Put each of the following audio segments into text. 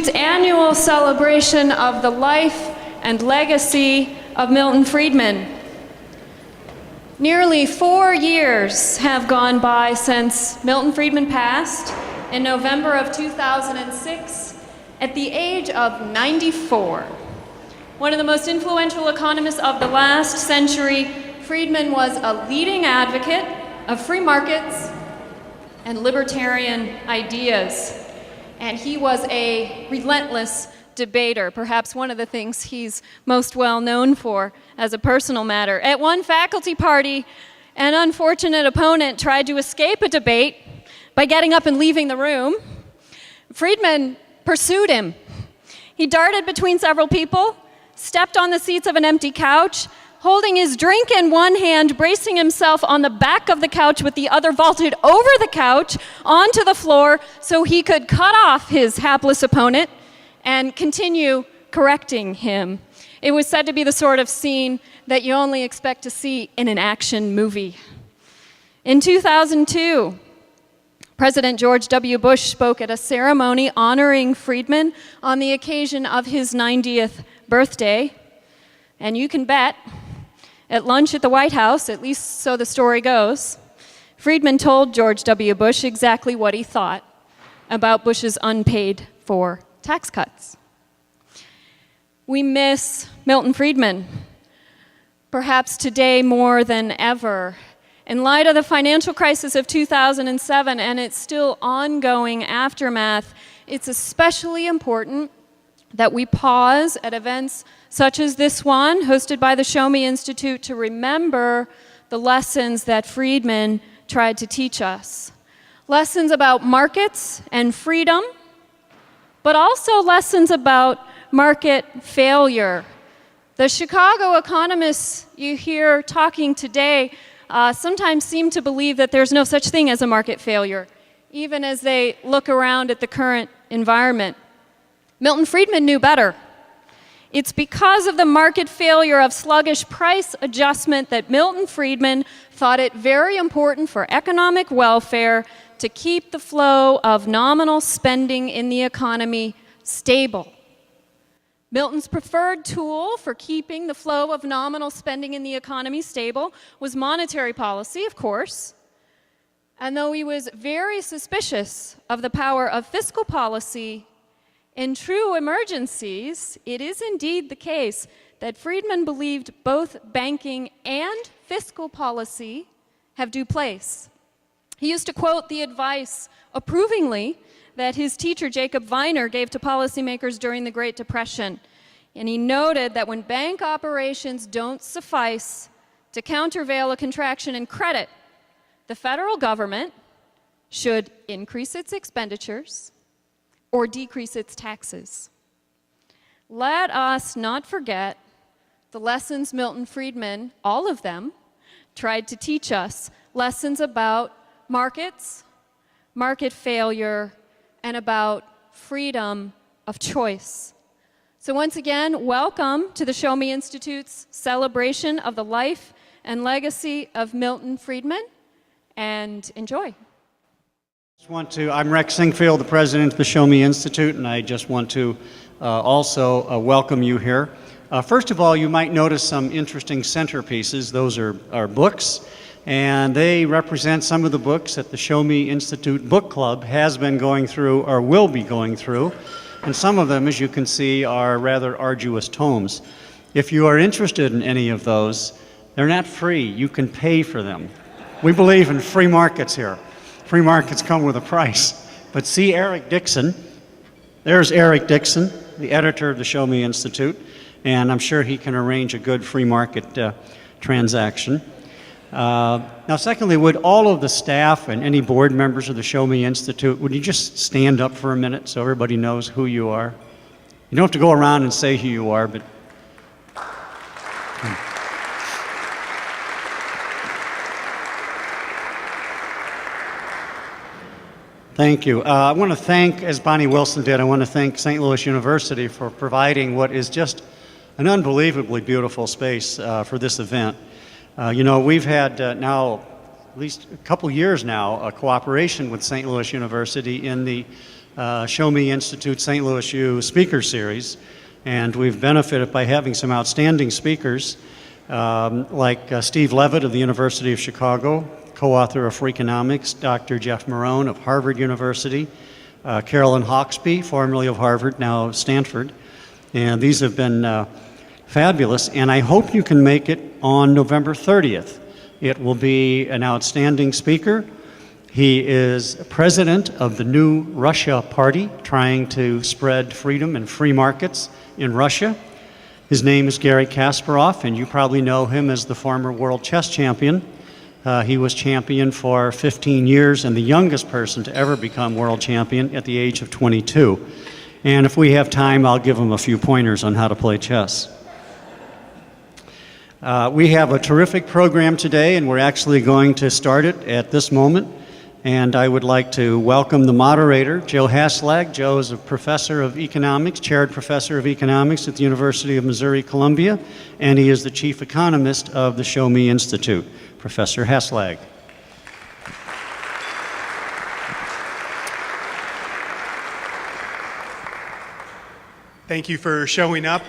Institute's annual celebration of the life and legacy of Milton Friedman. Nearly 4 years have gone by since Milton Friedman passed in November of 2006 at the age of 94. One of the most influential economists of the last century, Friedman was a leading advocate of free markets and libertarian ideas. And he was a relentless debater, perhaps one of the things he's most well known for as a personal matter. At one faculty party, an unfortunate opponent tried to escape a debate by getting up and leaving the room. Friedman pursued him. He darted between several people, stepped on the seats of an empty couch, holding his drink in one hand, bracing himself on the back of the couch with the other, vaulted over the couch onto the floor so he could cut off his hapless opponent and continue correcting him. It was said to be the sort of scene that you only expect to see in an action movie. In 2002, President George W. Bush spoke at a ceremony honoring Friedman on the occasion of his 90th birthday. And you can bet, at lunch at the White House, at least so the story goes, Friedman told George W. Bush exactly what he thought about Bush's unpaid-for tax cuts. We miss Milton Friedman, perhaps today more than ever. In light of the financial crisis of 2007 and its still ongoing aftermath, it's especially important that we pause at events such as this one, hosted by the Show Me Institute, to remember the lessons that Friedman tried to teach us. Lessons about markets and freedom, but also lessons about market failure. The Chicago economists you hear talking today sometimes seem to believe that there's no such thing as a market failure, even as they look around at the current environment. Milton Friedman knew better. It's because of the market failure of sluggish price adjustment that Milton Friedman thought it very important for economic welfare to keep the flow of nominal spending in the economy stable. Milton's preferred tool for keeping the flow of nominal spending in the economy stable was monetary policy, of course. And though he was very suspicious of the power of fiscal policy, in true emergencies, it is indeed the case that Friedman believed both banking and fiscal policy have due place. He used to quote the advice approvingly that his teacher Jacob Viner gave to policymakers during the Great Depression. And he noted that when bank operations don't suffice to countervail a contraction in credit, the federal government should increase its expenditures or decrease its taxes. Let us not forget the lessons Milton Friedman, all of them, tried to teach us. Lessons about markets, market failure, and about freedom of choice. So once again, welcome to the Show Me Institute's celebration of the life and legacy of Milton Friedman, and enjoy. I'm Rex Singfield, the president of the Show Me Institute, and I just want to also welcome you here. First of all, you might notice some interesting centerpieces. Those are books, and they represent some of the books that the Show Me Institute Book Club has been going through or will be going through. And some of them, as you can see, are rather arduous tomes. If you are interested in any of those, they're not free. You can pay for them. We believe in free markets here. Free markets come with a price. But see Eric Dixon. There's Eric Dixon, the editor of the Show Me Institute, and I'm sure he can arrange a good free market transaction. Now, secondly, would all of the staff and any board members of the Show Me Institute, would you just stand up for a minute so everybody knows who you are? You don't have to go around and say who you are, but... Thank you. I want to thank, as Bonnie Wilson did, I want to thank St. Louis University for providing what is just an unbelievably beautiful space for this event. You know, we've had now at least a couple years now a cooperation with St. Louis University in the Show Me Institute St. Louis U Speaker Series, and we've benefited by having some outstanding speakers like Steve Levitt of the University of Chicago, co-author of Freakonomics, Dr. Jeff Marone of Harvard University, Carolyn Hawksby, formerly of Harvard, now Stanford, and these have been fabulous, and I hope you can make it on November 30th. It will be an outstanding speaker. He is president of the New Russia Party, trying to spread freedom and free markets in Russia. His name is Garry Kasparov, and you probably know him as the former world chess champion. He was champion for 15 years and the youngest person to ever become world champion at the age of 22. And if we have time, I'll give him a few pointers on how to play chess. We have a terrific program today, and we're actually going to start it at this moment. And I would like to welcome the moderator, Joe Haslag. Joe is a professor of economics, chaired professor of economics at the University of Missouri-Columbia, and he is the chief economist of the Show Me Institute. Professor Haslag. Thank you for showing up.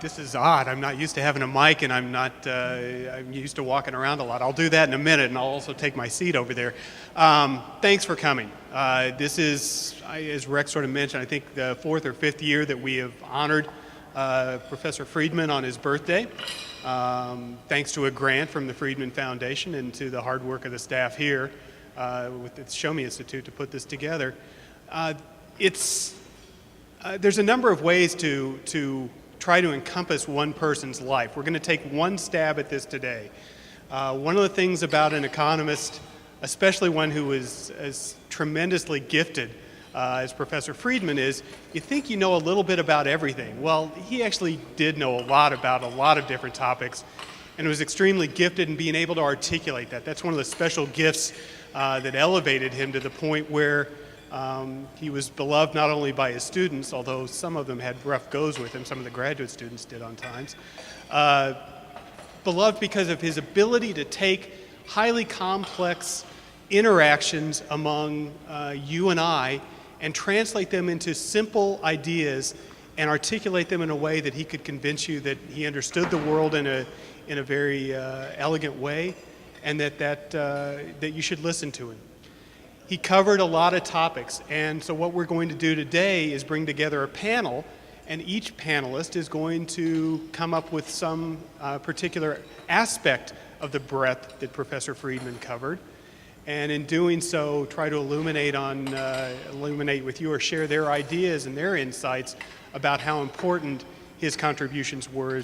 This is odd. I'm not used to having a mic, and I'm used to walking around a lot. I'll do that in a minute, and I'll also take my seat over there. Thanks for coming. This is, as Rex sort of mentioned, I think the 4th or 5th year that we have honored Professor Friedman on his birthday, thanks to a grant from the Friedman Foundation and to the hard work of the staff here with the Show Me Institute to put this together. There's a number of ways to try to encompass one person's life. We're going to take one stab at this today. One of the things about an economist, especially one who is as tremendously gifted as Professor Friedman is, you think you know a little bit about everything. Well, he actually did know a lot about a lot of different topics and was extremely gifted in being able to articulate that. That's one of the special gifts that elevated him to the point where he was beloved not only by his students, although some of them had rough goes with him, some of the graduate students did on times, beloved because of his ability to take highly complex interactions among you and I and translate them into simple ideas and articulate them in a way that he could convince you that he understood the world in a very elegant way, and that you should listen to him. He covered a lot of topics, and so what we're going to do today is bring together a panel, and each panelist is going to come up with some particular aspect of the breadth that Professor Friedman covered, and in doing so, try to illuminate with you or share their ideas and their insights about how important his contributions were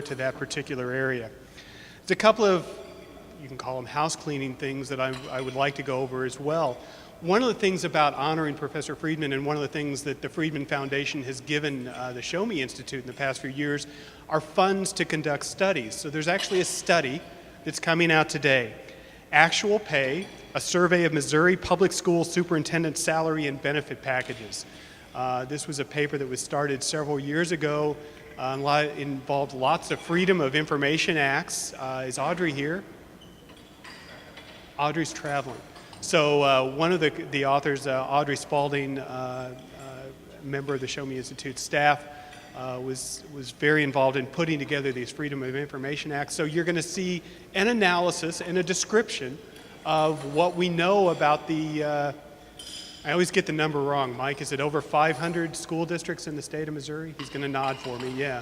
to that particular area. There's a couple of, you can call them house cleaning things that I would like to go over as well. One of the things about honoring Professor Friedman, and one of the things that the Friedman Foundation has given the Show Me Institute in the past few years, are funds to conduct studies. So there's actually a study that's coming out today. Actual Pay, a survey of Missouri public school superintendent salary and benefit packages. This was a paper that was started several years ago, involved lots of Freedom of Information Acts. Is Audrey here? Audrey's traveling. So one of the authors, Audrey Spalding, member of the Show Me Institute staff, was very involved in putting together these Freedom of Information Acts. So you're going to see an analysis and a description of what we know about the, I always get the number wrong. Mike, is it over 500 school districts in the state of Missouri? He's going to nod for me, yeah.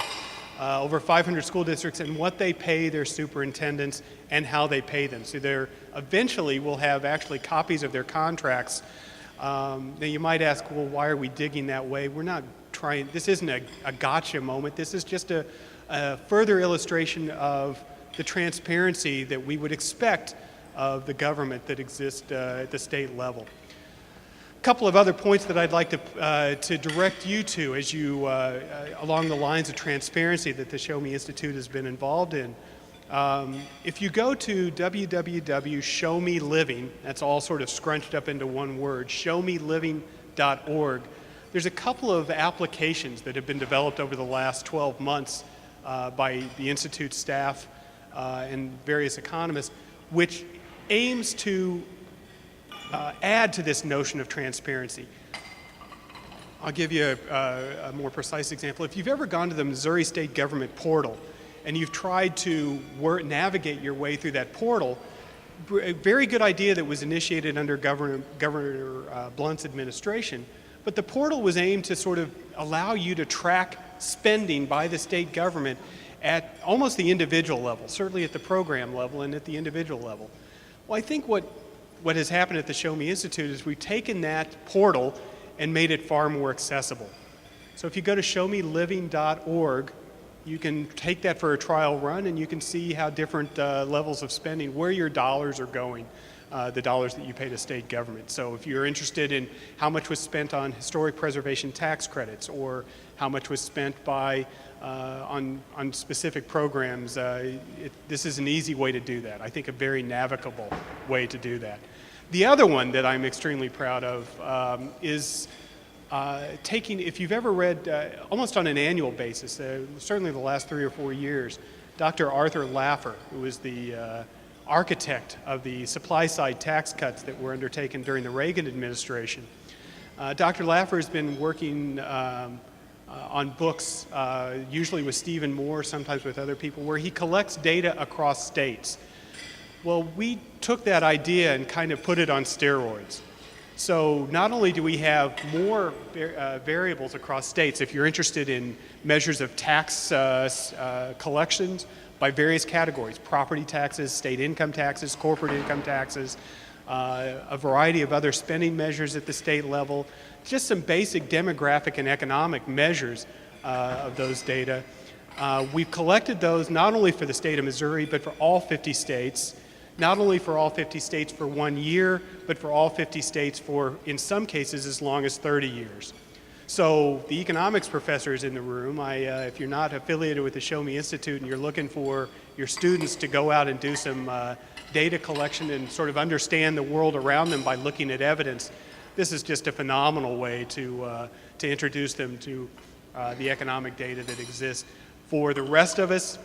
Over 500 school districts, and what they pay their superintendents and how they pay them. So they're eventually will have actually copies of their contracts. Now you might ask, well, why are we digging that way? We're not trying, this isn't a gotcha moment. This is just a further illustration of the transparency that we would expect of the government that exists at the state level. A couple of other points that I'd like to direct you to as you, along the lines of transparency that the Show Me Institute has been involved in. If you go to www.showmeliving, that's all sort of scrunched up into one word, showmeliving.org, there's a couple of applications that have been developed over the last 12 months by the Institute staff and various economists, which aims to add to this notion of transparency. I'll give you a more precise example. If you've ever gone to the Missouri State Government portal and you've tried to navigate your way through that portal, a very good idea that was initiated under Governor Blunt's administration, but the portal was aimed to sort of allow you to track spending by the state government at almost the individual level, certainly at the program level and at the individual level. Well, I think what has happened at the Show Me Institute is we've taken that portal and made it far more accessible. So if you go to showmeliving.org, you can take that for a trial run and you can see how different levels of spending, where your dollars are going, the dollars that you pay to state government. So if you're interested in how much was spent on historic preservation tax credits or how much was spent on specific programs, this is an easy way to do that. I think a very navigable way to do that. The other one that I'm extremely proud of is if you've ever read, almost on an annual basis, certainly the last 3 or 4 years, Dr. Arthur Laffer, who was the architect of the supply-side tax cuts that were undertaken during the Reagan administration. Dr. Laffer has been working on books, usually with Stephen Moore, sometimes with other people, where he collects data across states. Well, we took that idea and kind of put it on steroids. So not only do we have more variables across states, if you're interested in measures of tax collections by various categories, property taxes, state income taxes, corporate income taxes, a variety of other spending measures at the state level, just some basic demographic and economic measures of those data. We've collected those not only for the state of Missouri, but for all 50 states, not only for all 50 states for 1 year, but for all 50 states for, in some cases, as long as 30 years. So the economics professors in the room, if you're not affiliated with the Show Me Institute and you're looking for your students to go out and do some data collection and sort of understand the world around them by looking at evidence, this is just a phenomenal way to introduce them to the economic data that exists. For the rest of us,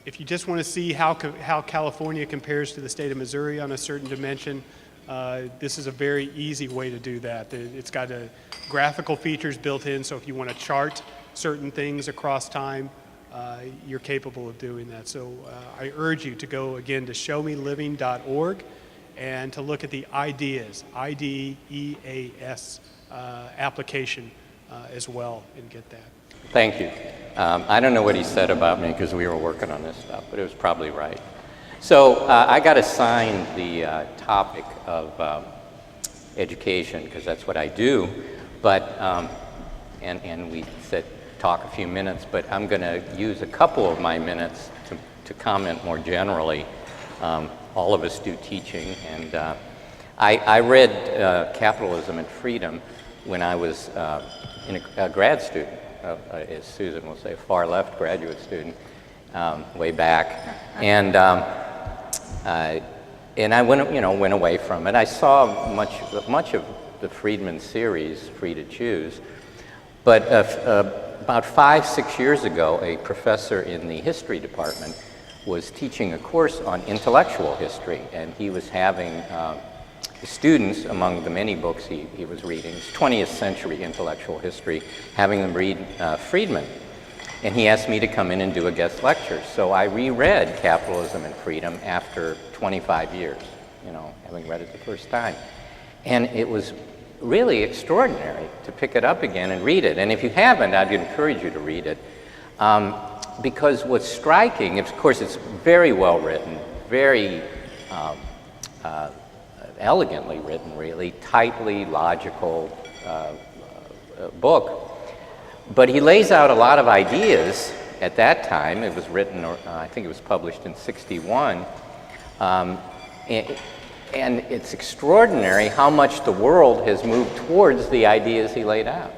if you just want to see how California compares to the state of Missouri on a certain dimension, this is a very easy way to do that. It's got graphical features built in, so if you want to chart certain things across time, you're capable of doing that. So I urge you to go again to showmeliving.org and to look at the IDEAS, IDEAS application as well and get that. Thank you. I don't know what he said about me because we were working on this stuff, but it was probably right. So I got assigned the topic of education because that's what I do, but and we said talk a few minutes, but I'm going to use a couple of my minutes to comment more generally. All of us do teaching, and I read Capitalism and Freedom when I was a grad student. As Susan will say, a far left graduate student way back, and I went away from it. I saw much of the Friedman series, Free to Choose, but about 5-6 years ago, a professor in the history department was teaching a course on intellectual history, and he was having students, among the many books he was reading, 20th century intellectual history, having them read Friedman. And he asked me to come in and do a guest lecture. So I reread Capitalism and Freedom after 25 years, having read it the first time. And it was really extraordinary to pick it up again and read it. And if you haven't, I'd encourage you to read it. Because what's striking, of course, it's very well written, very elegantly written, really, tightly logical book. But he lays out a lot of ideas at that time. It was written, I think it was published in '61. And it's extraordinary how much the world has moved towards the ideas he laid out.